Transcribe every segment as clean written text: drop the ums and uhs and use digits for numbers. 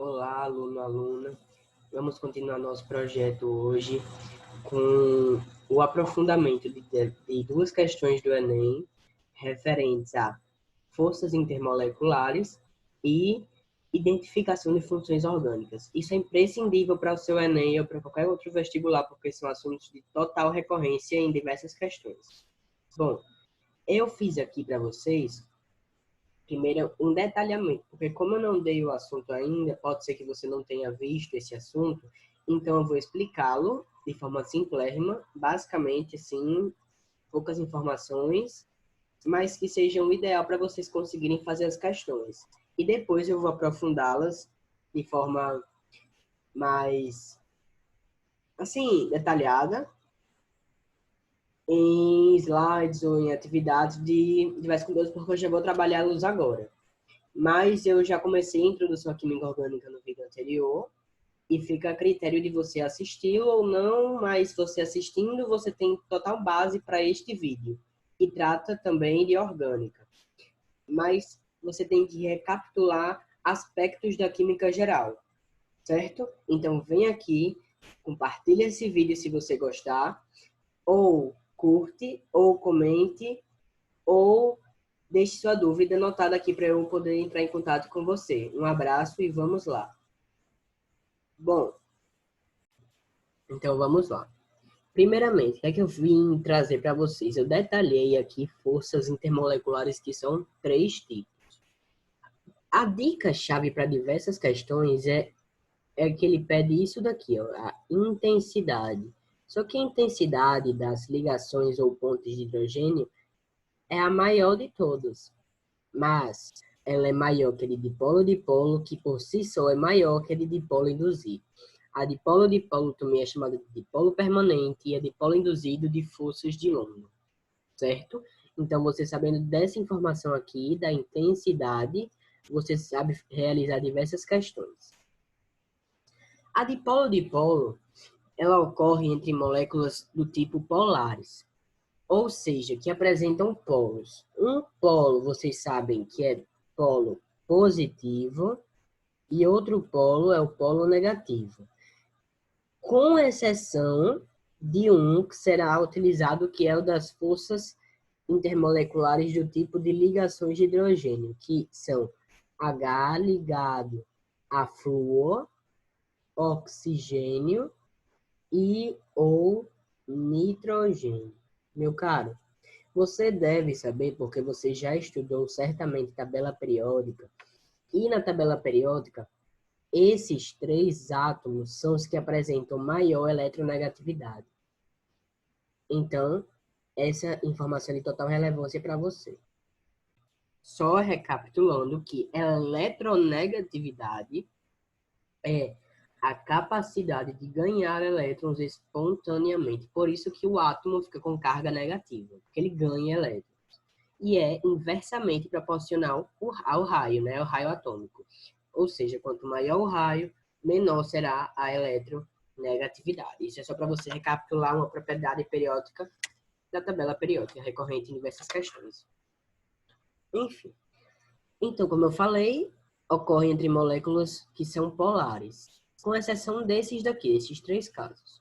Olá, aluno, aluna. Vamos continuar nosso projeto hoje com o aprofundamento de duas questões do Enem referentes a forças intermoleculares e identificação de funções orgânicas. Isso é imprescindível para o seu Enem ou para qualquer outro vestibular, porque são assuntos de total recorrência em diversas questões. Bom, eu fiz aqui para vocês primeiro, um detalhamento, porque como eu não dei o assunto ainda, pode ser que você não tenha visto esse assunto, então eu vou explicá-lo de forma simplérrima, basicamente, assim, poucas informações, mas que sejam o ideal para vocês conseguirem fazer as questões. E depois eu vou aprofundá-las de forma mais, assim, detalhada, em slides ou em atividades de diversos conteúdos, porque eu já vou trabalhá-los agora. Mas eu já comecei a introdução à química orgânica no vídeo anterior e fica a critério de você assistir ou não, mas você assistindo, você tem total base para este vídeo, que trata também de orgânica. Mas você tem que recapitular aspectos da química geral, certo? Então vem aqui, compartilha esse vídeo se você gostar, ou curte, ou comente, ou deixe sua dúvida anotada aqui para eu poder entrar em contato com você. Um abraço e vamos lá. Bom, então vamos lá. Primeiramente, o que é que eu vim trazer para vocês? Eu detalhei aqui forças intermoleculares que são 3 tipos. A dica-chave para diversas questões é que ele pede isso daqui, ó, a intensidade. Só que a intensidade das ligações ou pontos de hidrogênio é a maior de todas. Mas ela é maior que a de dipolo-dipolo, que por si só é maior que a de dipolo induzido. A dipolo-dipolo também é chamada de dipolo permanente e a dipolo induzido de forças de London, certo? Então, você sabendo dessa informação aqui, da intensidade, você sabe realizar diversas questões. A dipolo-dipolo, ela ocorre entre moléculas do tipo polares, ou seja, que apresentam polos. Um polo, vocês sabem que é polo positivo e outro polo é o polo negativo. Com exceção de um que será utilizado, que é o das forças intermoleculares do tipo de ligações de hidrogênio, que são H ligado a flúor, oxigênio e ou nitrogênio. Meu caro, você deve saber, porque você já estudou certamente tabela periódica, e na tabela periódica, esses 3 átomos são os que apresentam maior eletronegatividade. Então, essa informação é de total relevância para você. Só recapitulando que a eletronegatividade é a capacidade de ganhar elétrons espontaneamente. Por isso que o átomo fica com carga negativa, porque ele ganha elétrons. E é inversamente proporcional ao raio, né? Ao raio atômico. Ou seja, quanto maior o raio, menor será a eletronegatividade. Isso é só para você recapitular uma propriedade periódica da tabela periódica, recorrente em diversas questões. Enfim. Então, como eu falei, ocorre entre moléculas que são polares, com exceção desses daqui, esses 3 casos.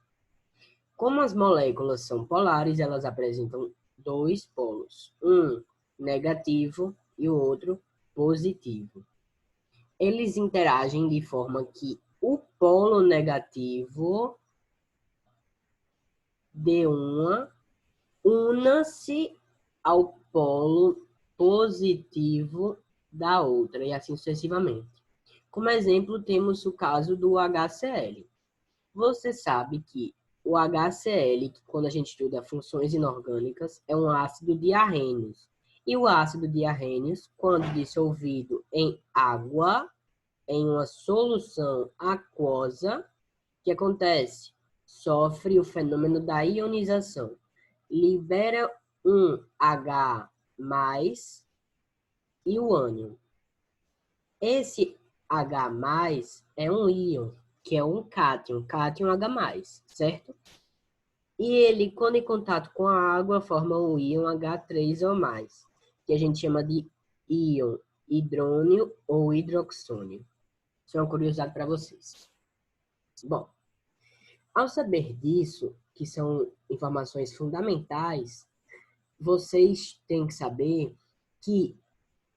Como as moléculas são polares, elas apresentam 2 polos, um negativo e o outro positivo. Eles interagem de forma que o polo negativo de uma una-se ao polo positivo da outra, e assim sucessivamente. Como exemplo, temos o caso do HCl. Você sabe que o HCl, quando a gente estuda funções inorgânicas, é um ácido diarrênios. E o ácido diarrênios, quando dissolvido em água, em uma solução aquosa, o que acontece? Sofre o fenômeno da ionização. Libera um H+, e o ânion. Esse H+, é um íon, que é um cátion H+, certo? E ele, quando em contato com a água, forma o íon H3 ou mais, que a gente chama de íon hidrônio ou hidroxônio, Isso é uma curiosidade para vocês. Bom, ao saber disso, que são informações fundamentais, vocês têm que saber que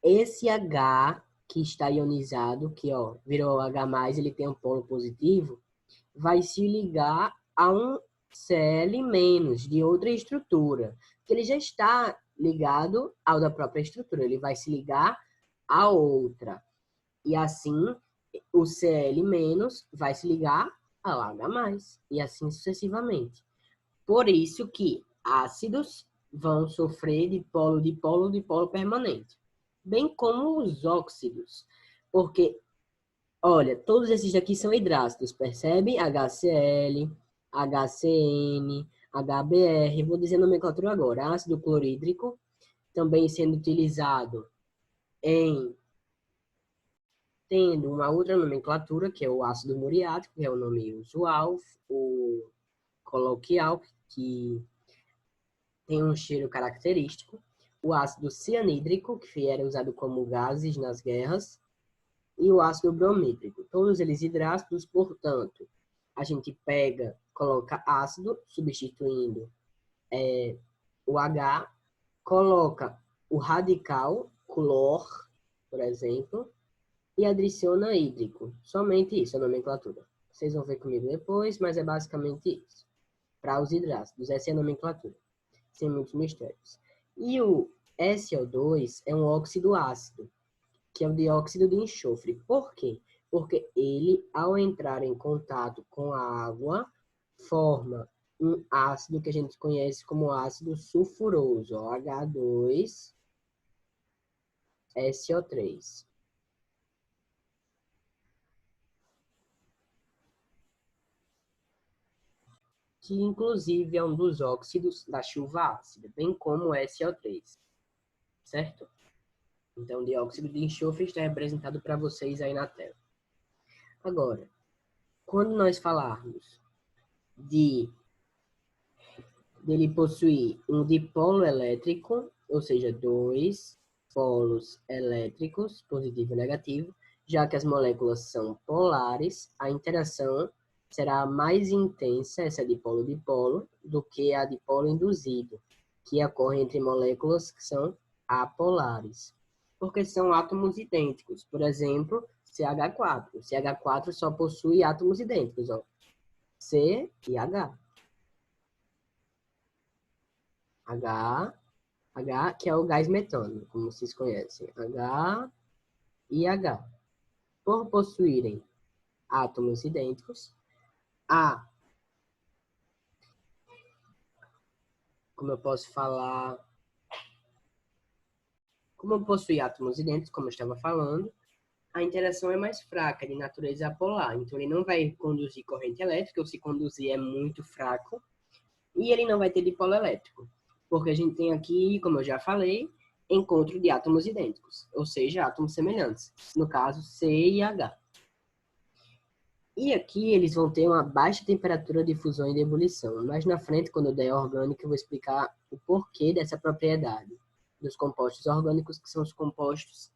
esse H que está ionizado, que ó, virou H+, ele tem um polo positivo, vai se ligar a um Cl- de outra estrutura, que ele já está ligado ao da própria estrutura, ele vai se ligar a outra. E assim, o Cl- vai se ligar ao H+, e assim sucessivamente. Por isso que ácidos vão sofrer dipolo permanente, bem como os óxidos. Porque, olha, todos esses daqui são hidrácidos, percebe? HCl, HCN, HBr, vou dizer a nomenclatura agora. Ácido clorídrico, também sendo utilizado em tendo uma outra nomenclatura, que é o ácido muriático, que é o nome usual, o coloquial, que tem um cheiro característico, o ácido cianídrico, que era usado como gases nas guerras, e o ácido bromídrico. Todos eles hidrácidos, portanto, a gente pega, coloca ácido, substituindo o H, coloca o radical, clor, por exemplo, e adiciona hídrico. Somente isso, a nomenclatura. Vocês vão ver comigo depois, mas é basicamente isso. Para os hidrácidos, essa é a nomenclatura. Sem muitos mistérios. E o SO2 é um óxido ácido, que é o dióxido de enxofre. Por quê? Porque ele, ao entrar em contato com a água, forma um ácido que a gente conhece como ácido sulfuroso, H2SO3. Que inclusive é um dos óxidos da chuva ácida, bem como o SO3, certo? Então, o dióxido de enxofre está representado para vocês aí na tela. Agora, quando nós falarmos dele possuir um dipolo elétrico, ou seja, dois polos elétricos, positivo e negativo, já que as moléculas são polares, a interação será mais intensa, essa dipolo-dipolo, do que a dipolo induzido, que ocorre entre moléculas que são apolares, porque são átomos idênticos. Por exemplo, CH4. CH4 só possui átomos idênticos, ó, C e H. H, que é o gás metano, como vocês conhecem. H e H. Por possuírem átomos idênticos, A, como eu posso falar, como possui átomos idênticos, como eu estava falando, a interação é mais fraca, de natureza apolar. Então, ele não vai conduzir corrente elétrica, ou se conduzir é muito fraco, e ele não vai ter dipolo elétrico, porque a gente tem aqui, como eu já falei, encontro de átomos idênticos, ou seja, átomos semelhantes, no caso C e H. E aqui eles vão ter uma baixa temperatura de fusão e de ebulição. Mais na frente, quando eu der orgânico, eu vou explicar o porquê dessa propriedade dos compostos orgânicos, que são os compostos,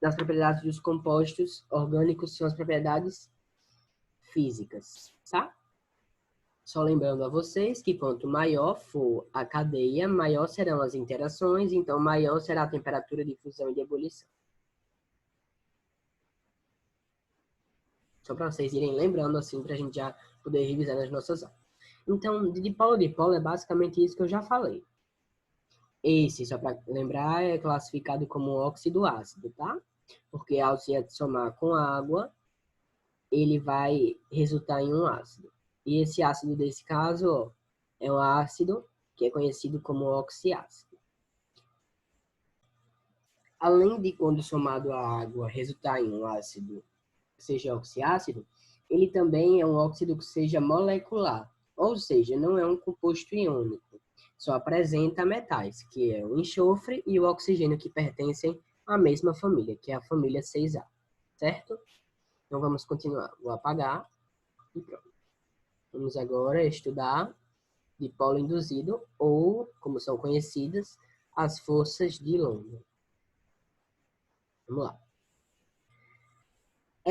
das propriedades dos compostos orgânicos, são as propriedades físicas, tá? Só lembrando a vocês que quanto maior for a cadeia, maior serão as interações, então maior será a temperatura de fusão e de ebulição. Só para vocês irem lembrando, assim, para a gente já poder revisar nas nossas aulas. Então, de dipolo é basicamente isso que eu já falei. Esse, só para lembrar, é classificado como óxido ácido, tá? Porque ao se somar com água, ele vai resultar em um ácido. E esse ácido desse caso, ó, é um ácido que é conhecido como oxiácido. Além de, quando somado à água, resultar em um ácido que seja oxiácido, ele também é um óxido que seja molecular, ou seja, não é um composto iônico, só apresenta metais, que é o enxofre e o oxigênio, que pertencem à mesma família, que é a família 6A, certo? Então vamos continuar. Vou apagar e pronto. Vamos agora estudar dipolo induzido, ou, como são conhecidas, as forças de London. Vamos lá.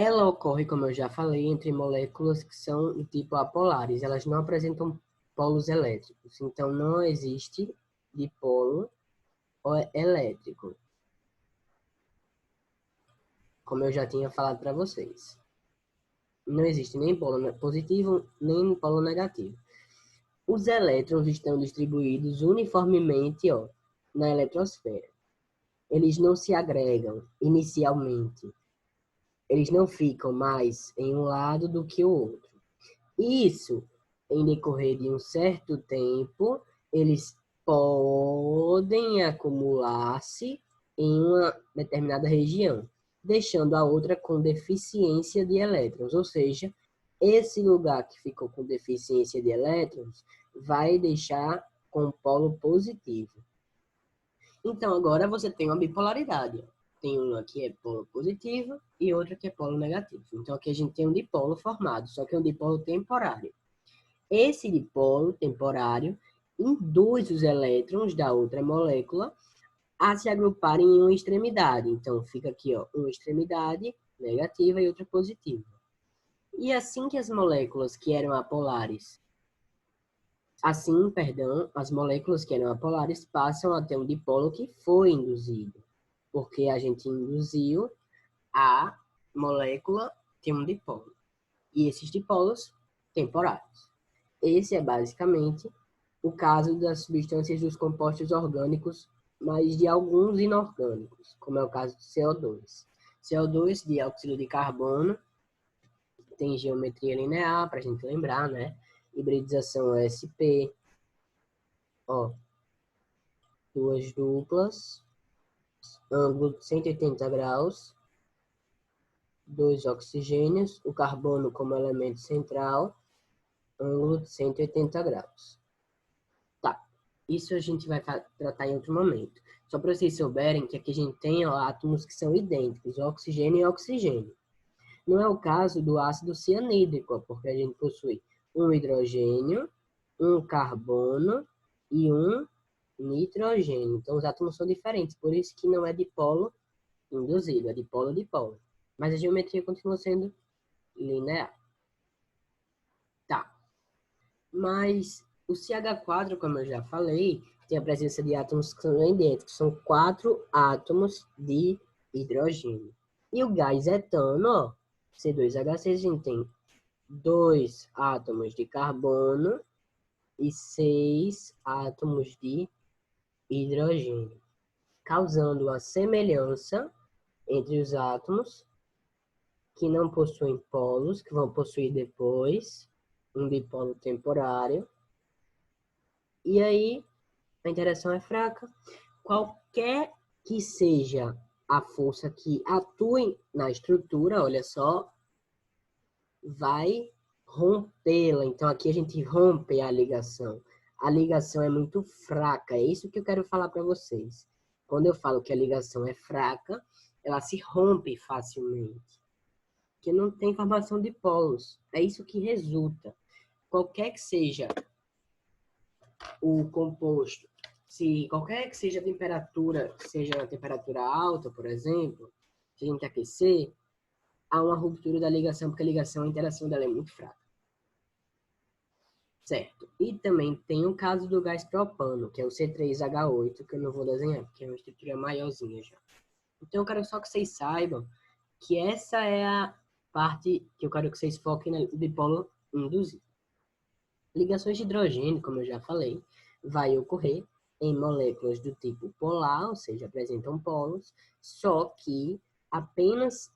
Ela ocorre, como eu já falei, entre moléculas que são do tipo apolares. Elas não apresentam polos elétricos. Então, não existe dipolo elétrico, como eu já tinha falado para vocês. Não existe nem polo positivo, nem polo negativo. Os elétrons estão distribuídos uniformemente, ó, na eletrosfera. Eles não se agregam inicialmente. Eles não ficam mais em um lado do que o outro. Isso, em decorrer de um certo tempo, eles podem acumular-se em uma determinada região, deixando a outra com deficiência de elétrons. Ou seja, esse lugar que ficou com deficiência de elétrons vai deixar com polo positivo. Então, agora você tem uma bipolaridade. Tem uma que é polo positivo e outra que é polo negativo. Então, aqui a gente tem um dipolo formado, só que é um dipolo temporário. Esse dipolo temporário induz os elétrons da outra molécula a se agruparem em uma extremidade. Então, fica aqui, ó, uma extremidade negativa e outra positiva. E assim que as moléculas que eram apolares, as moléculas que eram apolares passam a ter um dipolo que foi induzido, porque a gente induziu a molécula ter um dipolo. E esses dipolos temporários. Esse é basicamente o caso das substâncias dos compostos orgânicos, mas de alguns inorgânicos, como é o caso do CO2. CO2, dióxido de carbono, tem geometria linear, para a gente lembrar, né? Hibridização sp, ó, duas duplas, ângulo de 180 graus, dois oxigênios, o carbono como elemento central, ângulo de 180 graus. Tá, isso a gente vai tratar em outro momento. Só para vocês souberem que aqui a gente tem ó, átomos que são idênticos, oxigênio e oxigênio. Não é o caso do ácido cianídrico, porque a gente possui um hidrogênio, um carbono e um nitrogênio. Então, os átomos são diferentes, por isso que não é dipolo induzido, é dipolo-dipolo. Mas a geometria continua sendo linear. Tá. Mas o CH4, como eu já falei, tem a presença de átomos que são idênticos. São 4 átomos de hidrogênio. E o gás etano, ó, C2H6, a gente tem 2 átomos de carbono e 6 átomos de hidrogênio, causando a semelhança entre os átomos que não possuem polos, que vão possuir depois um dipolo temporário. E aí, a interação é fraca. Qualquer que seja a força que atue na estrutura, olha só, vai rompê-la. Então, aqui a gente rompe a ligação. A ligação é muito fraca. É isso que eu quero falar para vocês. Quando eu falo que a ligação é fraca, ela se rompe facilmente. Porque não tem formação de polos. É isso que resulta. Qualquer que seja o composto, se qualquer que seja a temperatura, seja a temperatura alta, por exemplo, se a gente aquecer, há uma ruptura da ligação, porque a ligação, a interação dela é muito fraca. Certo. E também tem o caso do gás propano, que é o C3H8, que eu não vou desenhar, porque é uma estrutura maiorzinha já. Então, eu quero só que vocês saibam que essa é a parte que eu quero que vocês foquem no dipolo induzido. Ligações de hidrogênio, como eu já falei, vai ocorrer em moléculas do tipo polar, ou seja, apresentam polos, só que apenas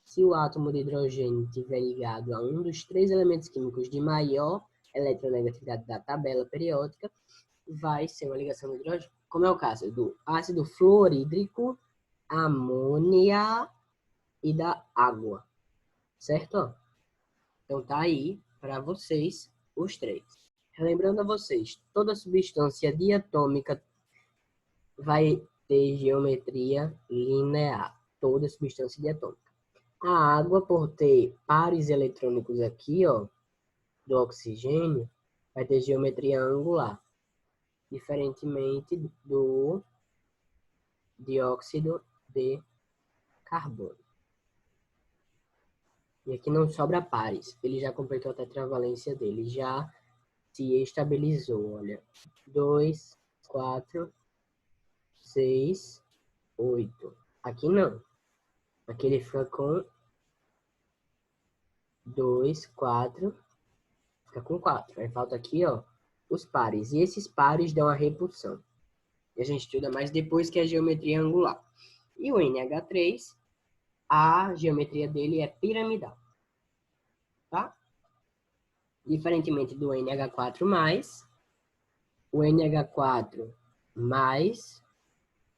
se o átomo de hidrogênio estiver ligado a um dos 3 elementos químicos de maior eletronegatividade da tabela periódica, vai ser uma ligação de hidrogênio. Como é o caso do ácido fluorídrico, amônia e da água. Certo? Então tá aí para vocês os 3. Relembrando a vocês, toda substância diatômica vai ter geometria linear. Toda substância diatômica. A água, por ter pares eletrônicos aqui, ó, do oxigênio, vai ter geometria angular, diferentemente do dióxido de carbono. E aqui não sobra pares. Ele já completou a tetravalência dele. Já se estabilizou, olha. 2, 4, 6, 8. Aqui não. Aqui ele fica com 2, 4. Fica com 4. Aí falta aqui, ó, os pares. E esses pares dão a repulsão. E a gente estuda mais depois, que é a geometria angular. E o NH3, a geometria dele é piramidal. Tá? Diferentemente do NH4+, o NH4+,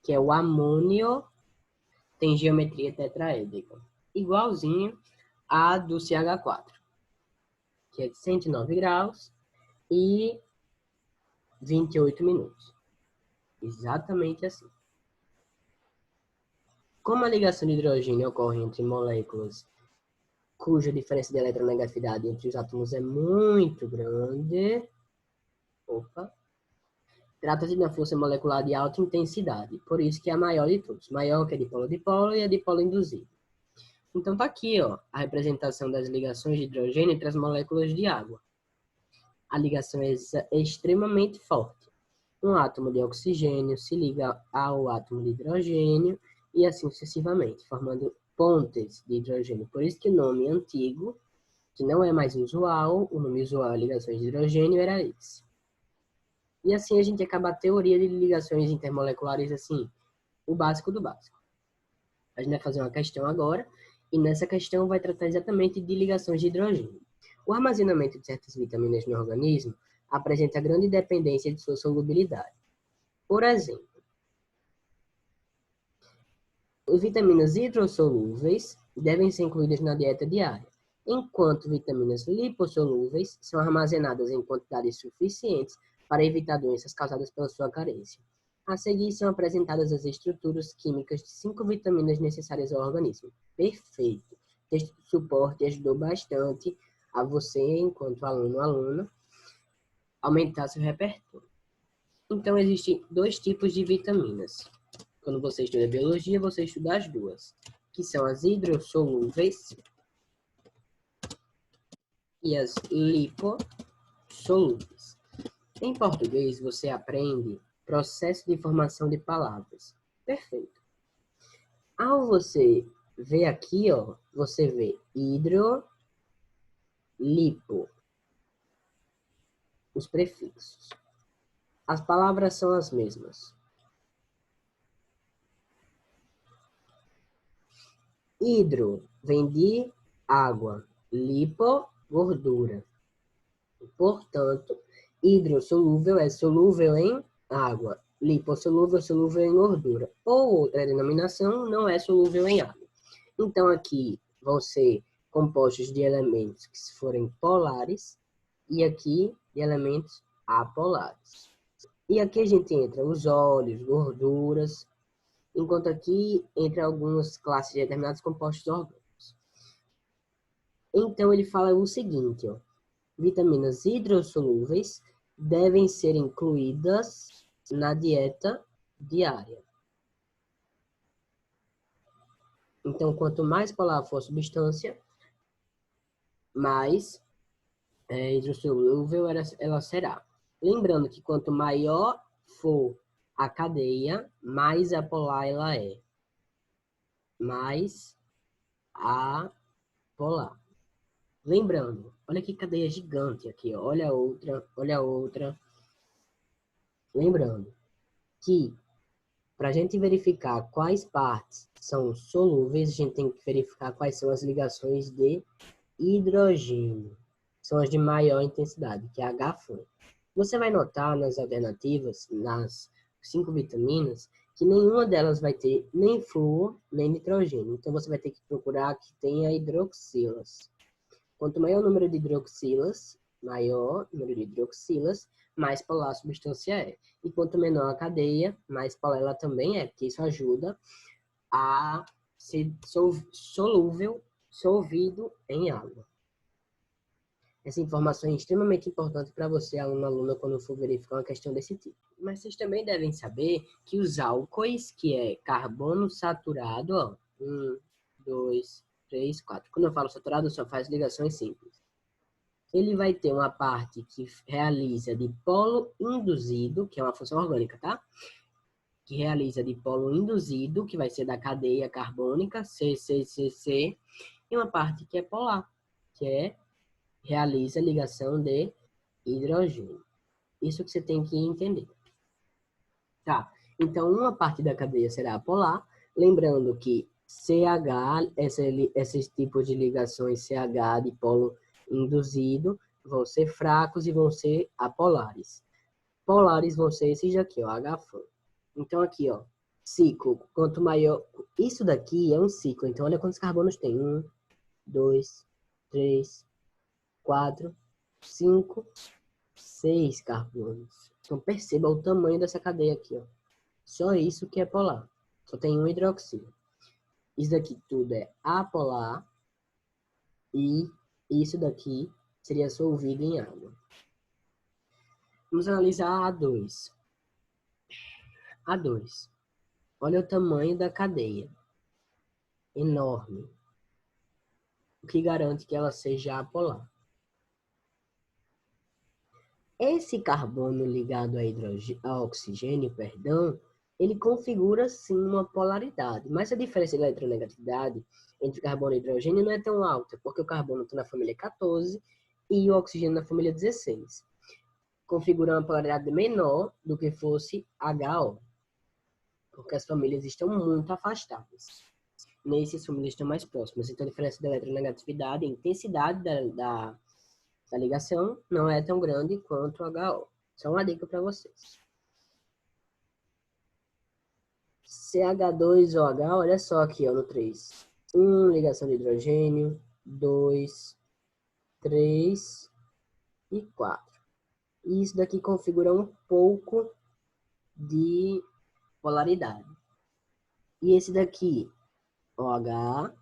que é o amônio, tem geometria tetraédrica, igualzinho a do CH4, que é de 109 graus e 28 minutos. Exatamente assim. Como a ligação de hidrogênio ocorre entre moléculas cuja diferença de eletronegatividade entre os átomos é muito grande, trata-se de uma força molecular de alta intensidade, por isso que é a maior de todos. Maior que a dipolo-dipolo e a dipolo induzido. Então tá aqui, ó, a representação das ligações de hidrogênio entre as moléculas de água. A ligação é extremamente forte. Um átomo de oxigênio se liga ao átomo de hidrogênio e assim sucessivamente, formando pontes de hidrogênio. Por isso que o nome antigo, que não é mais usual, o nome usual é ligações de hidrogênio, era esse. E assim a gente acaba a teoria de ligações intermoleculares, assim, o básico do básico. A gente vai fazer uma questão agora, e nessa questão vai tratar exatamente de ligações de hidrogênio. O armazenamento de certas vitaminas no organismo apresenta grande dependência de sua solubilidade. Por exemplo, as vitaminas hidrossolúveis devem ser incluídas na dieta diária, enquanto vitaminas lipossolúveis são armazenadas em quantidades suficientes para evitar doenças causadas pela sua carência. A seguir são apresentadas as estruturas químicas de 5 vitaminas necessárias ao organismo. Perfeito! Este suporte ajudou bastante a você, enquanto aluno ou aluna, aumentar seu repertório. Então, existem 2 tipos de vitaminas. Quando você estuda biologia, você estuda as duas, que são as hidrossolúveis e as lipossolúveis. Em português, você aprende processo de formação de palavras. Perfeito. Ao você ver aqui, ó, você vê hidro, lipo, os prefixos. As palavras são as mesmas. Hidro vem de água, lipo, gordura. Portanto, hidrossolúvel é solúvel em água, lipossolúvel, solúvel em gordura. Ou outra denominação, não é solúvel em água. Então, aqui vão ser compostos de elementos que forem polares e aqui de elementos apolares. E aqui a gente entra os óleos, gorduras, enquanto aqui entra algumas classes de determinados compostos orgânicos. Então, ele fala o seguinte, ó. Vitaminas hidrossolúveis devem ser incluídas na dieta diária. Então, quanto mais polar for a substância, mais hidrossolúvel ela será. Lembrando que quanto maior for a cadeia, mais apolar ela é. Mais apolar. Lembrando, olha que cadeia gigante aqui, ó. Olha a outra, olha a outra. Lembrando que para a gente verificar quais partes são solúveis, a gente tem que verificar quais são as ligações de hidrogênio. São as de maior intensidade, que é H-flor. Você vai notar nas alternativas, nas 5 vitaminas, que nenhuma delas vai ter nem flúor, nem nitrogênio. Então, você vai ter que procurar que tenha hidroxilas. Quanto maior o número de hidroxilas, mais polar a substância é. E quanto menor a cadeia, mais polar ela também é, porque isso ajuda a ser solvido em água. Essa informação é extremamente importante para você, aluno, aluna, quando for verificar uma questão desse tipo. Mas vocês também devem saber que os álcoois, que é carbono saturado, ó, 1, 2, 3, 4. Quando eu falo saturado, só faz ligações simples. Ele vai ter uma parte que realiza dipolo induzido, que é uma função orgânica, tá? Que realiza dipolo induzido, que vai ser da cadeia carbônica, CCCC, e uma parte que é polar, que realiza ligação de hidrogênio. Isso que você tem que entender. Tá, então uma parte da cadeia será polar, lembrando que CH, esses tipos de ligações CH de polo induzido, vão ser fracos e vão ser apolares. Polares vão ser esses daqui, ó, H-FAN. Então aqui, ó, ciclo, quanto maior... Isso daqui é um ciclo, então olha quantos carbonos tem. 1, 2, 3, 4, 5, 6 carbonos. Então perceba o tamanho dessa cadeia aqui, ó. Só isso que é polar. Só tem um hidroxílio. Isso daqui tudo é apolar. E isso daqui seria solvido em água. Vamos analisar a A2. A2. Olha o tamanho da cadeia. Enorme. O que garante que ela seja apolar. Esse carbono ligado a oxigênio, ele configura sim uma polaridade, mas a diferença de eletronegatividade entre carbono e hidrogênio não é tão alta, porque o carbono está na família 14 e o oxigênio na família 16. Configura uma polaridade menor do que fosse HO, porque as famílias estão muito afastadas. Nessas famílias estão mais próximas, então a diferença de eletronegatividade, a intensidade da ligação não é tão grande quanto o HO. Só uma dica para vocês. CH2OH, olha só aqui, ó, no 3. 1, ligação de hidrogênio, 2, 3 e 4. E isso daqui configura um pouco de polaridade. E esse daqui, OH.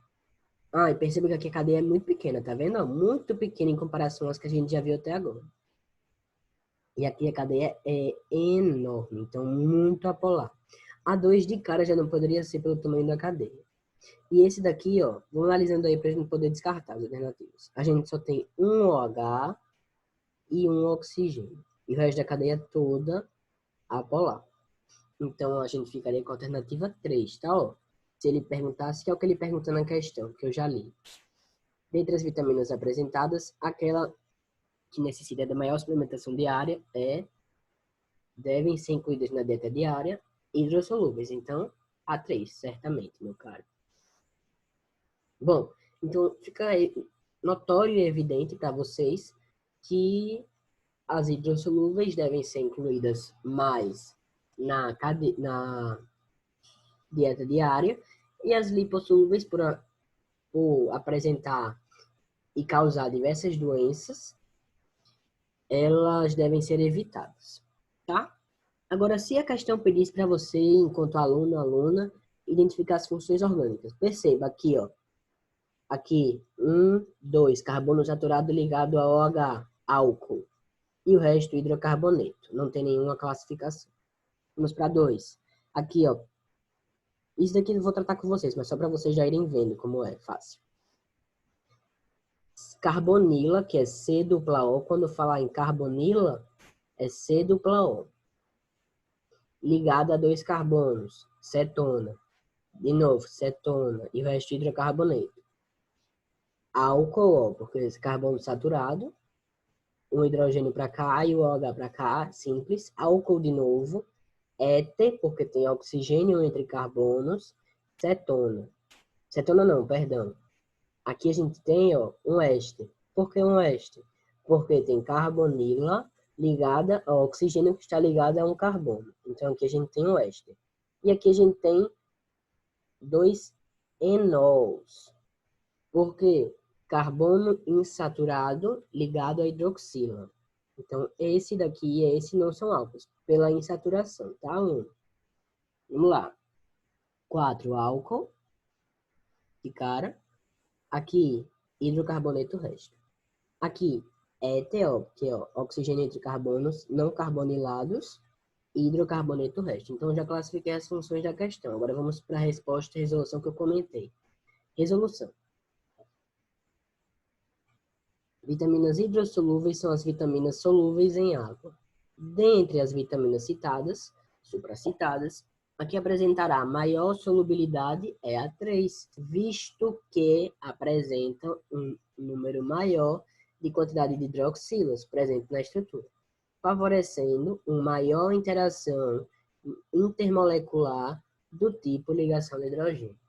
E perceba que aqui a cadeia é muito pequena, tá vendo? Muito pequena em comparação às que a gente já viu até agora. E aqui a cadeia é enorme, então muito apolar. A2 de cara já não poderia ser pelo tamanho da cadeia. E esse daqui, ó, vamos analisando aí para a gente poder descartar as alternativas. A gente só tem um OH e um oxigênio. E o resto da cadeia toda apolar. Então a gente ficaria com a alternativa 3, tá? Ó, se ele perguntasse, que é o que ele pergunta na questão, que eu já li. Dentre as vitaminas apresentadas, aquela que necessita da maior suplementação diária devem ser incluídas na dieta diária hidrossolúveis. Então, A3, certamente, meu caro. Bom, então fica notório e evidente para vocês que as hidrossolúveis devem ser incluídas mais na dieta diária e as lipossolúveis, por apresentar e causar diversas doenças, elas devem ser evitadas, tá? Agora, se a questão pedisse para você, enquanto aluno, aluna, identificar as funções orgânicas, perceba aqui, ó. Aqui, 1, 2, carbono saturado ligado a OH, álcool. E o resto, hidrocarboneto. Não tem nenhuma classificação. Vamos para 2. Aqui, ó. Isso daqui eu vou tratar com vocês, mas só para vocês já irem vendo como é fácil. Carbonila, que é C-O. Quando falar em carbonila, é C-O. Ligado a 2 carbonos, cetona. De novo, cetona. E o resto, hidrocarboneto. Álcool, porque esse carbono saturado. Um hidrogênio para cá e o OH para cá, simples. Álcool de novo. Éter, porque tem oxigênio entre carbonos. Cetona. Cetona não, perdão. Aqui a gente tem, ó, um éster. Por que um éster? Porque tem carbonila ligada ao oxigênio que está ligado a um carbono. Então aqui a gente tem um éster. E aqui a gente tem 2 enols. Por quê? Carbono insaturado ligado a hidroxila. Então, esse daqui e esse não são álcools, pela insaturação, tá? Vamos lá. 4, álcool. De cara. Aqui, hidrocarboneto resto. Aqui, éter, que é oxigênio entre carbonos não carbonilados, e hidrocarboneto resto. Então, já classifiquei as funções da questão. Agora, vamos para a resposta e resolução que eu comentei. Resolução. Vitaminas hidrossolúveis são as vitaminas solúveis em água. Dentre as vitaminas citadas, supracitadas, a que apresentará maior solubilidade é a 3, visto que apresenta um número maior de quantidade de hidroxilas presente na estrutura, favorecendo uma maior interação intermolecular do tipo ligação de hidrogênio,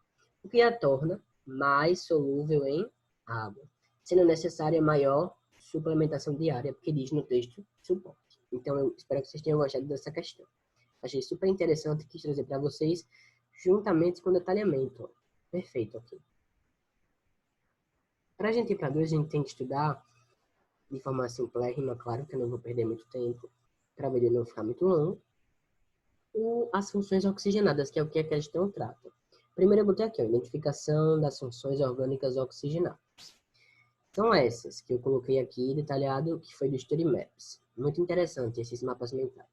o que a torna mais solúvel em água, sendo necessária maior suplementação diária, porque diz no texto suporte. Então, eu espero que vocês tenham gostado dessa questão. Achei super interessante, quis trazer para vocês, juntamente com o detalhamento. Ó. Perfeito aqui. Para a gente ir para 2, a gente tem que estudar de forma simplérrima, claro, que eu não vou perder muito tempo, para o vídeo não ficar muito longo, as funções oxigenadas, que é o que a questão trata. Primeiro eu botei aqui, a identificação das funções orgânicas oxigenadas. São essas que eu coloquei aqui detalhado, que foi do Study Maps. Muito interessante esses mapas mentais.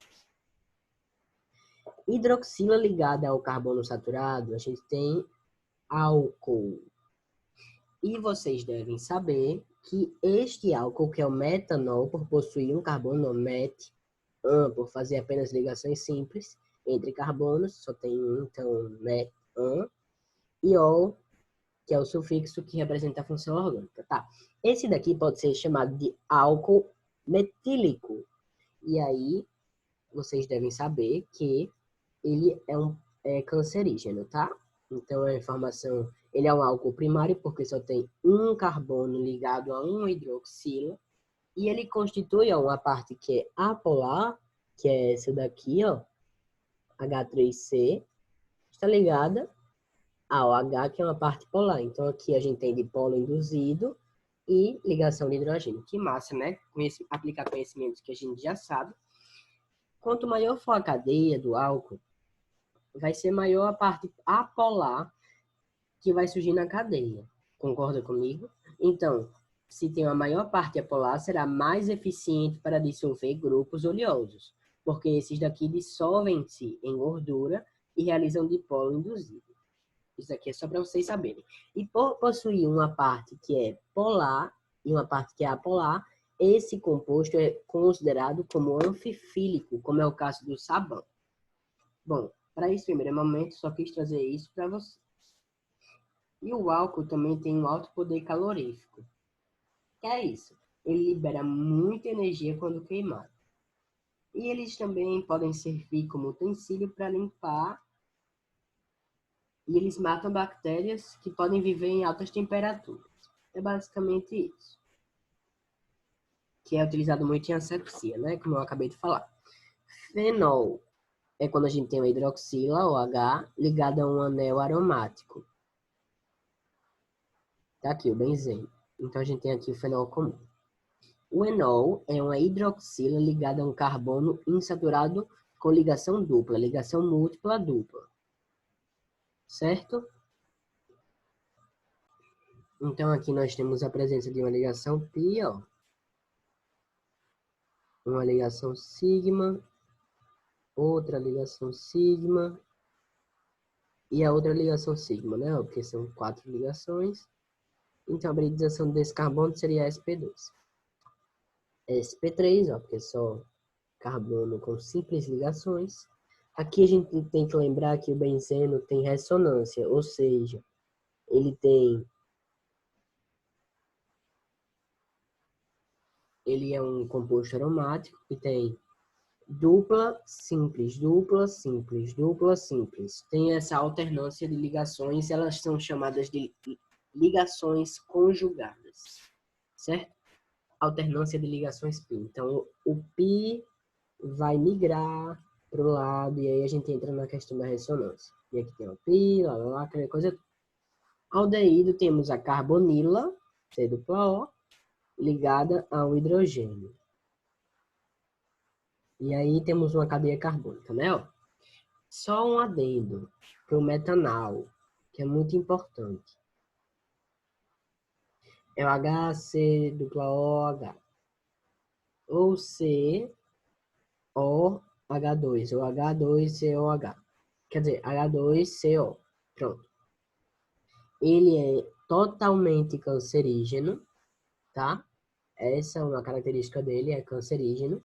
Hidroxila ligada ao carbono saturado, a gente tem álcool. E vocês devem saber que este álcool, que é o metanol, por possuir um carbono met, por fazer apenas ligações simples entre carbonos, só tem um, então met, e ol, que é o sufixo que representa a função orgânica. Tá? Esse daqui pode ser chamado de álcool metílico. E aí, vocês devem saber que ele é cancerígeno, tá? Então, a informação, ele é um álcool primário porque só tem um carbono ligado a um hidroxila, e ele constitui uma parte que é apolar, que é essa daqui, ó, H3C, está ligada ao H, que é uma parte polar. Então, aqui a gente tem dipolo induzido e ligação de hidrogênio. Que massa, né? Aplicar conhecimentos que a gente já sabe. Quanto maior for a cadeia do álcool, vai ser maior a parte apolar que vai surgir na cadeia. Concorda comigo? Então, se tem uma maior parte apolar, será mais eficiente para dissolver grupos oleosos, porque esses daqui dissolvem-se em gordura e realizam dipolo induzido. Isso aqui é só para vocês saberem. E por possuir uma parte que é polar e uma parte que é apolar, esse composto é considerado como anfifílico, como é o caso do sabão. Bom, para esse primeiro momento, só quis trazer isso para vocês. E o álcool também tem um alto poder calorífico. Que é isso? Ele libera muita energia quando queimado. E eles também podem servir como utensílio para limpar. E eles matam bactérias que podem viver em altas temperaturas. É basicamente isso. Que é utilizado muito em asepsia, né? Como eu acabei de falar. Fenol é quando a gente tem uma hidroxila, OH, ligada a um anel aromático. Tá aqui o benzeno. Então a gente tem aqui o fenol comum. O enol é uma hidroxila ligada a um carbono insaturado com ligação dupla, ligação múltipla dupla. Certo? Então aqui nós temos a presença de uma ligação pi, ó. Uma ligação sigma, outra ligação sigma e a outra ligação sigma, né? Porque são 4 ligações. Então a hibridização desse carbono seria sp2. sp3, ó, porque é só carbono com simples ligações. Aqui a gente tem que lembrar que o benzeno tem ressonância, ou seja, ele é um composto aromático que tem dupla, simples, dupla, simples, dupla, simples. Tem essa alternância de ligações, elas são chamadas de ligações conjugadas, certo? Alternância de ligações pi. Então, o pi vai migrar para o lado e aí a gente entra na questão da ressonância. E aqui tem o pi, lá, aquela coisa. Aldeído temos a carbonila, C dupla O, ligada ao hidrogênio. E aí temos uma cadeia carbônica, né? Ó. Só um adendo para o metanal, que é muito importante. É o HC dupla OH. Ou C, O, H2, ou H2COH. Quer dizer, H2CO. Pronto. Ele é totalmente cancerígeno, tá? Essa é uma característica dele, é cancerígeno.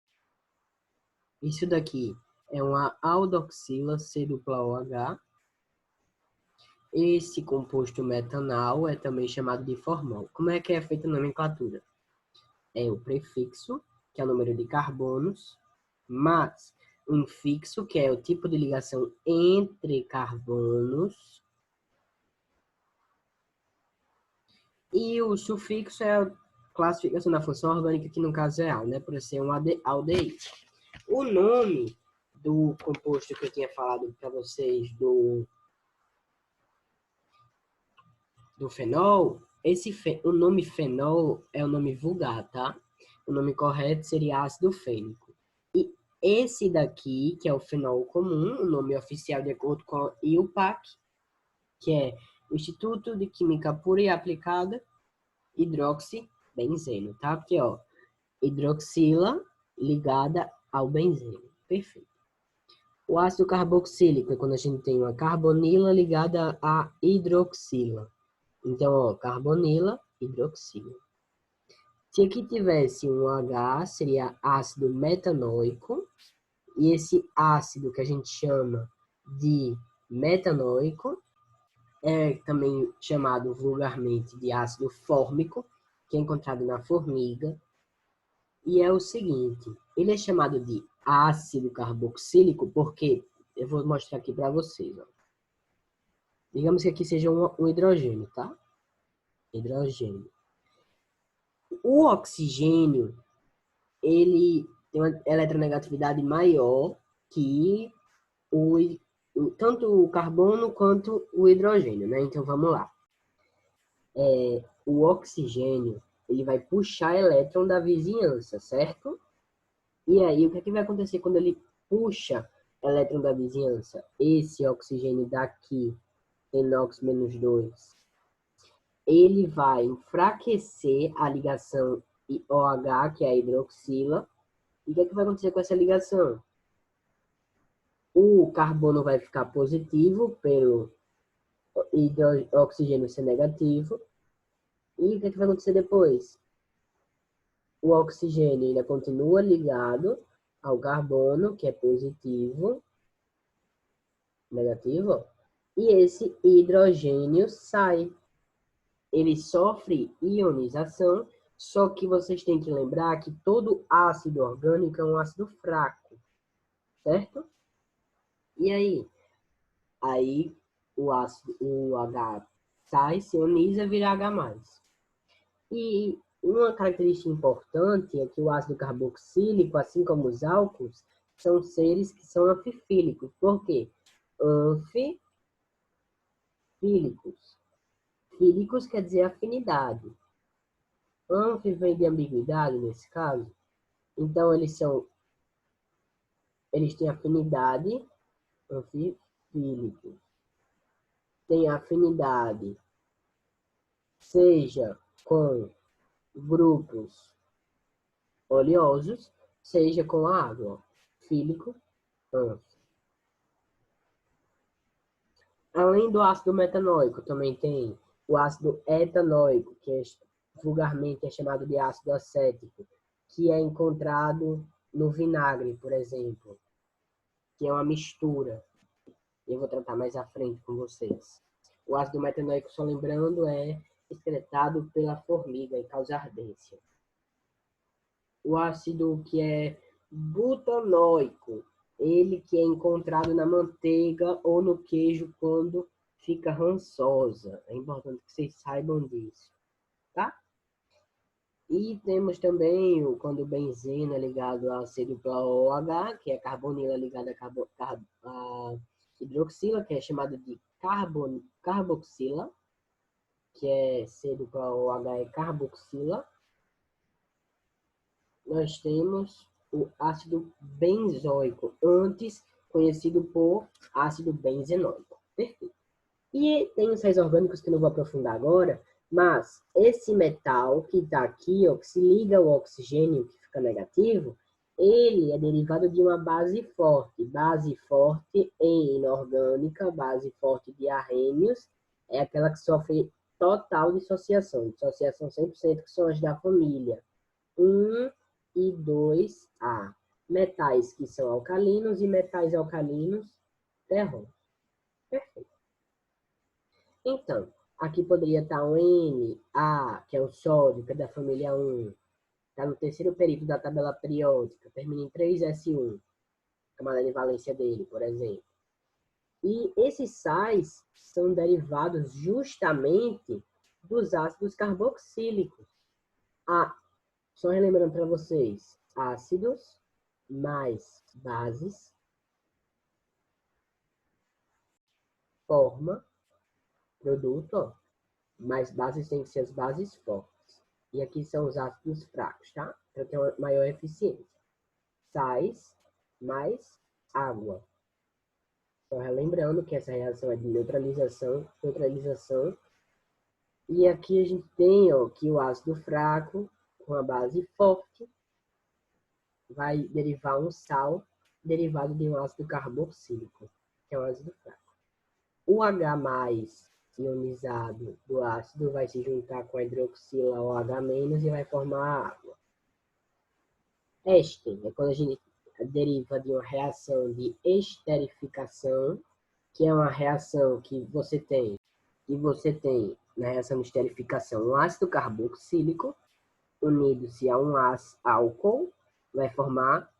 Isso daqui é uma aldoxila C-OH. Esse composto metanal é também chamado de formol. Como é que é feita a nomenclatura? É o prefixo, que é o número de carbonos, mais um fixo, que é o tipo de ligação entre carbonos, e o sufixo é a classificação da função orgânica, que no caso é al, né, por ser um aldeído. O nome do composto que eu tinha falado para vocês, do fenol, o nome fenol é o nome vulgar, tá? O nome correto seria ácido fênico. E esse daqui, que é o fenol comum, o nome oficial de acordo com a IUPAC, que é o Instituto de Química Pura e Aplicada, hidroxibenzeno, tá? Porque, ó, hidroxila ligada ao benzeno. Perfeito. O ácido carboxílico é quando a gente tem uma carbonila ligada à hidroxila. Então, ó, carbonila, hidroxila. Se aqui tivesse um H, seria ácido metanoico. E esse ácido que a gente chama de metanoico é também chamado vulgarmente de ácido fórmico, que é encontrado na formiga. E é o seguinte, ele é chamado de ácido carboxílico porque, eu vou mostrar aqui para vocês, ó. Digamos que aqui seja um hidrogênio, tá? Hidrogênio. O oxigênio, ele tem uma eletronegatividade maior que tanto o carbono quanto o hidrogênio, né? Então, vamos lá. O oxigênio, ele vai puxar elétron da vizinhança, certo? E aí, o que é que vai acontecer quando ele puxa elétron da vizinhança? Esse oxigênio daqui, NOx-2, ele vai enfraquecer a ligação OH, que é a hidroxila. E o que é que vai acontecer com essa ligação? O carbono vai ficar positivo pelo oxigênio ser negativo. E o que é que vai acontecer depois? O oxigênio ainda continua ligado ao carbono, que é positivo, negativo, e esse hidrogênio sai. Ele sofre ionização, só que vocês têm que lembrar que todo ácido orgânico é um ácido fraco, certo? E aí? Aí o ácido, o H sai, se ioniza, vira H+. E uma característica importante é que o ácido carboxílico, assim como os álcools, são seres que são anfifílicos. Por quê? Anfifílicos. Fílicos quer dizer afinidade. Anfi vem de ambiguidade nesse caso. Então, eles têm afinidade, anfifílicos. Tem afinidade, seja com grupos oleosos, seja com a água. Fílico, anfi. Além do ácido metanóico, também tem o ácido etanóico, que vulgarmente é chamado de ácido acético, que é encontrado no vinagre, por exemplo, que é uma mistura. Eu vou tratar mais à frente com vocês. O ácido metanóico, só lembrando, é excretado pela formiga e causa ardência. O ácido que é butanóico, ele que é encontrado na manteiga ou no queijo quando fica rançosa. É importante que vocês saibam disso, tá? E temos também quando o benzeno é ligado a C-OH, que é carbonila ligada a hidroxila, que é chamado de carboxila, que é C-OH é carboxila. Nós temos o ácido benzoico, antes conhecido por ácido benzenoico. Perfeito. E tem os sais orgânicos que não vou aprofundar agora, mas esse metal que está aqui, ó, que se liga ao oxigênio, que fica negativo, ele é derivado de uma base forte. Base forte em inorgânica, base forte de arrênios, é aquela que sofre total dissociação 100%, que são as da família. 1 e 2A. Metais que são alcalinos e metais alcalinos terrosos. Perfeito. Então, aqui poderia estar um Na, que é o sódio, que é da família 1. Está no terceiro período da tabela periódica. Termina em 3S1. Camada de valência dele, por exemplo. E esses sais são derivados justamente dos ácidos carboxílicos. Só relembrando para vocês, ácidos mais bases forma produto, ó, mais bases tem que ser as bases fortes. E aqui são os ácidos fracos, tá? Para ter uma maior eficiência. Sais mais água. Só relembrando que essa reação é de neutralização. E aqui a gente tem, ó, que o ácido fraco com a base forte vai derivar um sal derivado de um ácido carboxílico, que é o ácido fraco. O H+ ionizado do ácido vai se juntar com a hidroxila OH- e vai formar água. Éster é quando a gente deriva de uma reação de esterificação, que é uma reação que você tem na reação de esterificação um ácido carboxílico unido-se a um álcool, vai formar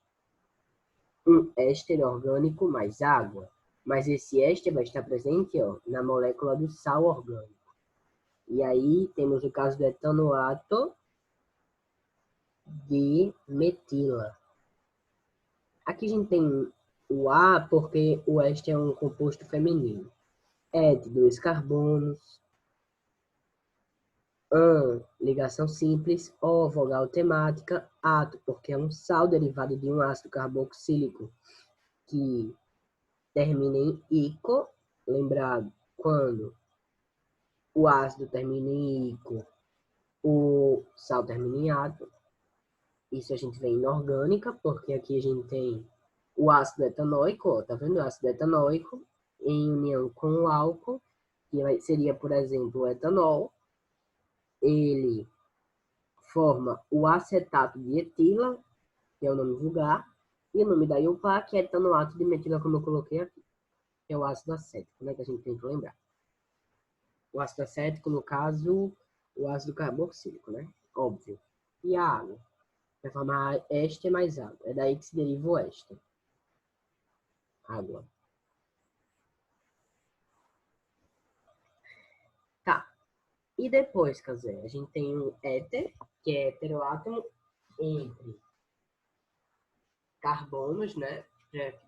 um éster orgânico mais água. Mas esse éster vai estar presente, ó, na molécula do sal orgânico. E aí temos o caso do etanoato de metila. Aqui a gente tem o A porque o éster é um composto feminino. Et, 2 carbonos. Ligação simples. O, vogal temática. Ato, porque é um sal derivado de um ácido carboxílico que termina em ico. Lembrado, quando o ácido termina em ico, o sal termina em ato. Isso a gente vê em orgânica, porque aqui a gente tem o ácido etanóico, ó, tá vendo? O ácido etanóico em união com o álcool, que seria, por exemplo, o etanol. Ele forma o acetato de etila, que é o nome vulgar, e o nome da IUPAC, que é etanoato de metila, como eu coloquei aqui, que é o ácido acético, né, que a gente tem que lembrar. O ácido acético, no caso, o ácido carboxílico, né? Óbvio. E a água? Vai formar éster mais água. É daí que se deriva o éster. Água. Tá. E depois, quer dizer, a gente tem um éter, que é heteroátomo entre carbonos, né?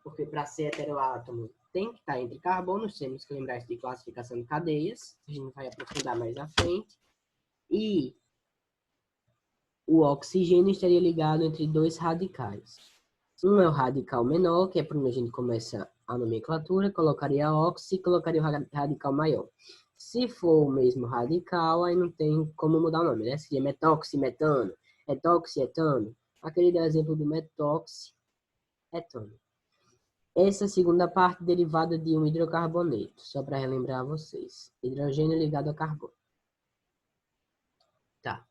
Porque para ser heteroátomo tem que estar entre carbonos, temos que lembrar isso de classificação de cadeias, a gente vai aprofundar mais à frente. E o oxigênio estaria ligado entre dois radicais. Um é o radical menor, que é por onde a gente começa a nomenclatura, colocaria oxi e colocaria o radical maior. Se for o mesmo radical, aí não tem como mudar o nome, né? Seria metoximetano, etoxietano. Aquele exemplo do metoxi, etano. Essa segunda parte derivada de um hidrocarboneto, só para relembrar vocês. Hidrogênio ligado a carbono. Tá.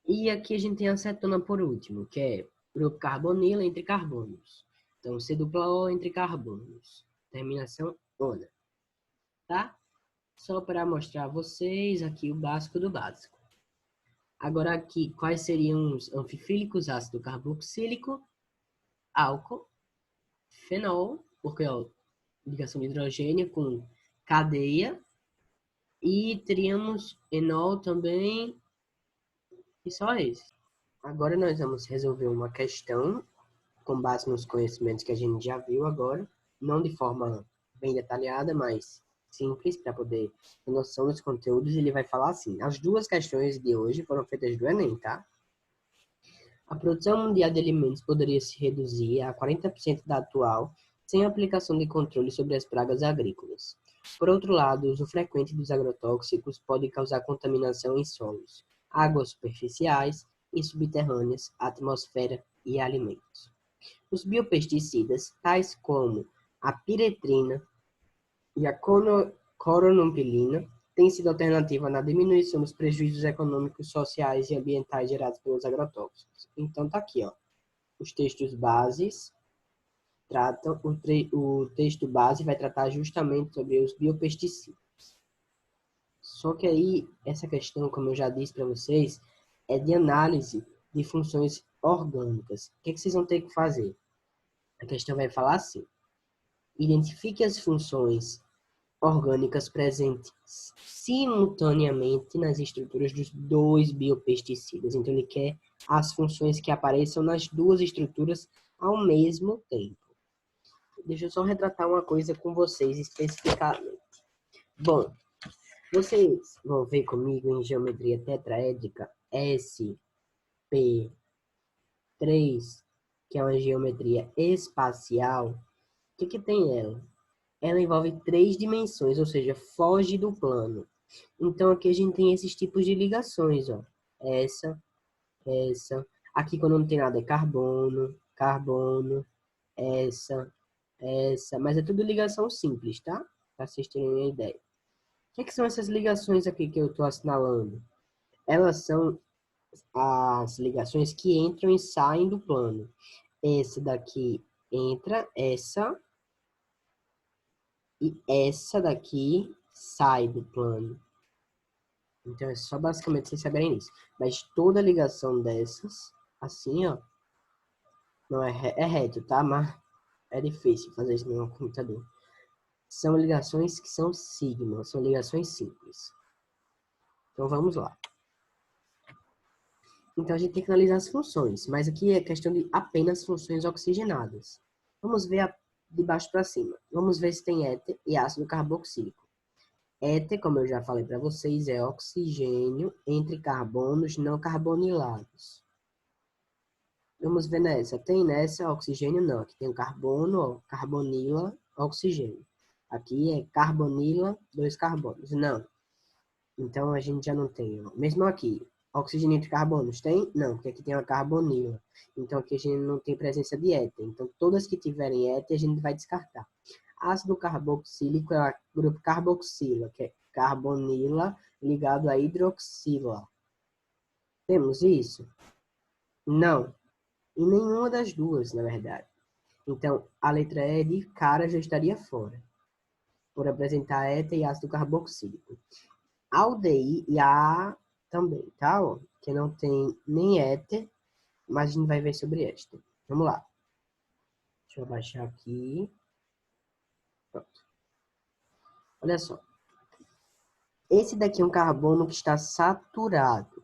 E aqui a gente tem a acetona por último, que é grupo carbonilo entre carbonos. Então, C-O entre carbonos. Terminação ona. Tá? Só para mostrar a vocês aqui o básico do básico. Agora aqui, quais seriam os anfifílicos? Ácido carboxílico, álcool, fenol, porque ó, ligação de hidrogênio com cadeia. E teríamos enol também, e só esse. Agora nós vamos resolver uma questão com base nos conhecimentos que a gente já viu agora, não de forma bem detalhada, mas simples, para poder ter noção dos conteúdos. Ele vai falar assim: as duas questões de hoje foram feitas do Enem, tá? A produção mundial de alimentos poderia se reduzir a 40% da atual, sem aplicação de controle sobre as pragas agrícolas. Por outro lado, o uso frequente dos agrotóxicos pode causar contaminação em solos, águas superficiais e subterrâneas, atmosfera e alimentos. Os biopesticidas, tais como a piretrina e a coronampilina, tem sido alternativa na diminuição dos prejuízos econômicos, sociais e ambientais gerados pelos agrotóxicos. Então, tá aqui, ó. Os textos bases tratam, o texto base vai tratar justamente sobre os biopesticidas. Só que aí, essa questão, como eu já disse para vocês, é de análise de funções orgânicas. O que, que vocês vão ter que fazer? A questão vai falar assim: identifique as funções orgânicas presentes simultaneamente nas estruturas dos dois biopesticidas. Então, ele quer as funções que apareçam nas duas estruturas ao mesmo tempo. Deixa eu só retratar uma coisa com vocês especificamente. Bom, vocês vão ver comigo em geometria tetraédrica SP3, que é uma geometria espacial. O que, que tem ela? Ela envolve 3 dimensões, ou seja, foge do plano. Então, aqui a gente tem esses tipos de ligações, ó. Essa. Aqui, quando não tem nada, é carbono, essa. Mas é tudo ligação simples, tá? Para vocês terem uma ideia. O que são essas ligações aqui que eu estou assinalando? Elas são as ligações que entram e saem do plano. Essa daqui entra, essa... E essa daqui sai do plano. Então, é só basicamente vocês saberem isso. Mas toda ligação dessas, assim, ó, não é reto, tá? Mas é difícil fazer isso no computador. São ligações que são sigma, são ligações simples. Então, vamos lá. Então, a gente tem que analisar as funções, mas aqui é questão de apenas funções oxigenadas. Vamos ver de baixo para cima. Vamos ver se tem éter e ácido carboxílico. Éter, como eu já falei para vocês, é oxigênio entre carbonos não carbonilados. Vamos ver nessa. Tem nessa oxigênio? Não. Aqui tem o carbono, ó, carbonila, oxigênio. Aqui é carbonila, 2 carbonos. Não. Então, a gente já não tem. Ó. Mesmo aqui, oxigênio entre carbonos tem? Não, porque aqui tem uma carbonila. Então, aqui a gente não tem presença de éter. Então, todas que tiverem éter, a gente vai descartar. Ácido carboxílico é o grupo carboxila, que é carbonila ligado a hidroxila. Temos isso? Não. E nenhuma das duas, na verdade. Então, a letra E de cara já estaria fora, por apresentar éter e ácido carboxílico. A aldeí e a A também, tá? Ó, que não tem nem éter, mas a gente vai ver sobre esta. Vamos lá. Deixa eu abaixar aqui. Pronto. Olha só. Esse daqui é um carbono que está saturado,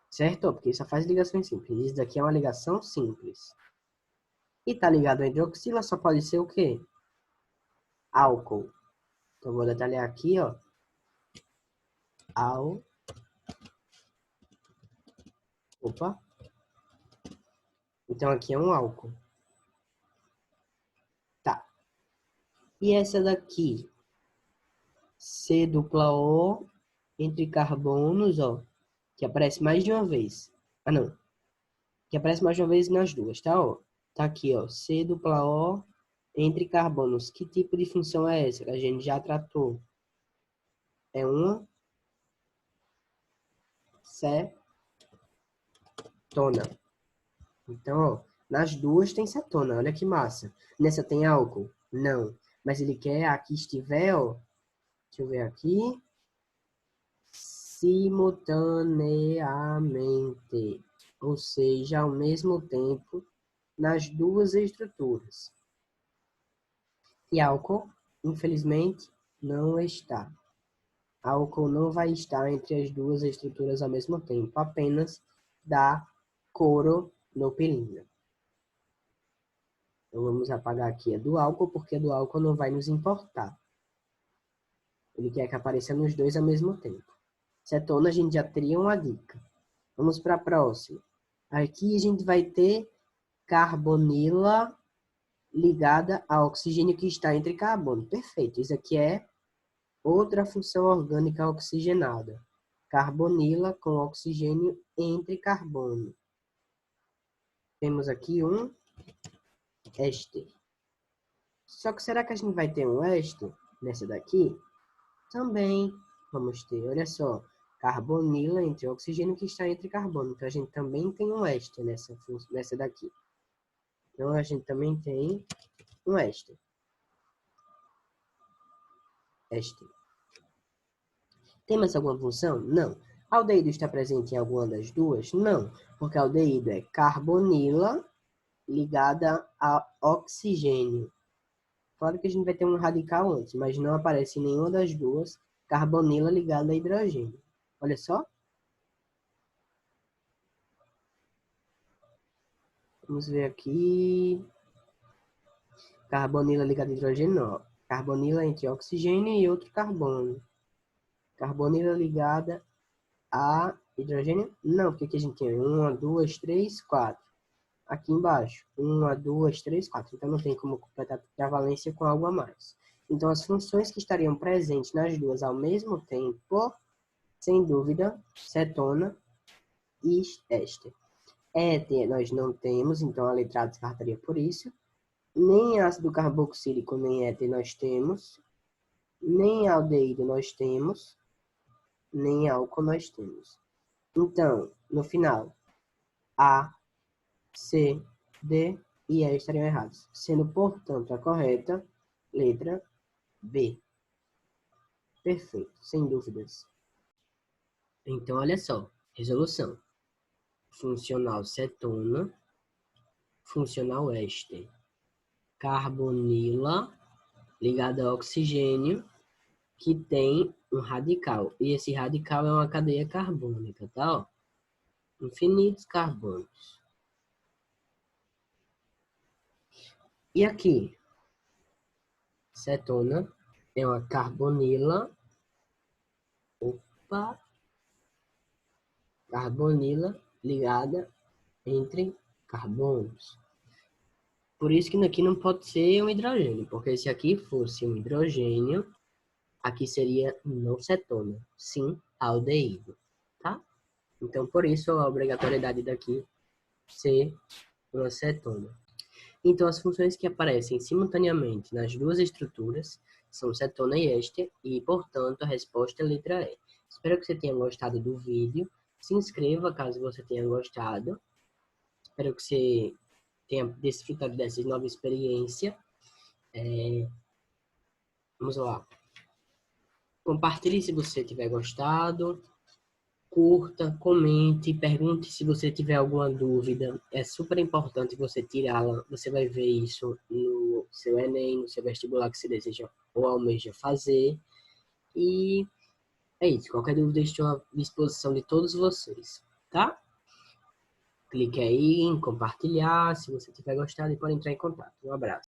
certo? Porque só faz ligações simples. Esse daqui é uma ligação simples. E está ligado a hidroxila, só pode ser o quê? Álcool. Então, vou detalhar aqui, ó. Opa. Então, aqui é um álcool. Tá. E essa daqui? C dupla O entre carbonos, ó. Que aparece mais de uma vez. Ah, não. Que aparece mais de uma vez nas duas, tá? Ó. Tá aqui, ó. C dupla O entre carbonos. Que tipo de função é essa? Que a gente já tratou. É uma cetona. Então, ó, nas duas tem cetona. Olha que massa. Nessa tem álcool? Não. Mas ele quer aqui estiver, ó. Deixa eu ver aqui. Simultaneamente. Ou seja, ao mesmo tempo, nas duas estruturas. E álcool, infelizmente, não está. Álcool não vai estar entre as duas estruturas ao mesmo tempo, apenas da coronopilina. Então, vamos apagar aqui a do álcool, porque a do álcool não vai nos importar. Ele quer que apareça nos dois ao mesmo tempo. Cetona, a gente já teria uma dica. Vamos para a próxima. Aqui a gente vai ter carbonila ligada a oxigênio que está entre carbono. Perfeito. Isso aqui é outra função orgânica oxigenada. Carbonila com oxigênio entre carbono. Temos aqui um éster. Só que será que a gente vai ter um éster nessa daqui? Também. vamos ter, olha só, carbonila entre oxigênio que está entre carbono. Então, a gente também tem um éster nessa daqui. Então, a gente também tem um éster. Tem mais alguma função? Não. Aldeído está presente em alguma das duas? Não, porque aldeído é carbonila ligada a oxigênio. Claro que a gente vai ter um radical antes, mas não aparece em nenhuma das duas carbonila ligada a hidrogênio. Olha só. Vamos ver aqui. Carbonila ligada a hidrogênio, não. Carbonila entre oxigênio e outro carbono. Carbonila ligada a hidrogênio? Não, porque aqui a gente tem 1, 2, 3, 4. Aqui embaixo, 1, 2, 3, 4. Então não tem como completar a valência com algo a mais. Então as funções que estariam presentes nas duas ao mesmo tempo, sem dúvida, cetona e éster. Éter nós não temos, então a letra A descartaria por isso. Nem ácido carboxílico, nem éter nós temos. Nem aldeído nós temos. Nem álcool nós temos. Então, no final, A, C, D e E estariam errados, sendo, portanto, a correta letra B. Perfeito, sem dúvidas. Então, olha só, resolução. Funcional cetona, funcional éster. Carbonila ligada a oxigênio, que tem um radical. E esse radical é uma cadeia carbônica, tá? Ó, infinitos carbonos. E aqui, cetona é uma carbonila. Carbonila ligada entre carbonos. Por isso que aqui não pode ser um hidrogênio, porque se aqui fosse um hidrogênio, aqui seria não cetona, sim aldeído, tá? Então, por isso a obrigatoriedade daqui ser uma cetona. Então, as funções que aparecem simultaneamente nas duas estruturas são cetona e éster, e, portanto, a resposta é a letra E. Espero que você tenha gostado do vídeo. Se inscreva caso você tenha gostado. Espero que você tenha desfrutado dessa nova experiência. Vamos lá. Compartilhe se você tiver gostado. Curta, comente, pergunte se você tiver alguma dúvida. É super importante você tirá-la. Você vai ver isso no seu Enem, no seu vestibular que você deseja ou almeja fazer. E é isso. Qualquer dúvida, estou à disposição de todos vocês, tá? Clique aí em compartilhar se você tiver gostado e pode entrar em contato. Um abraço.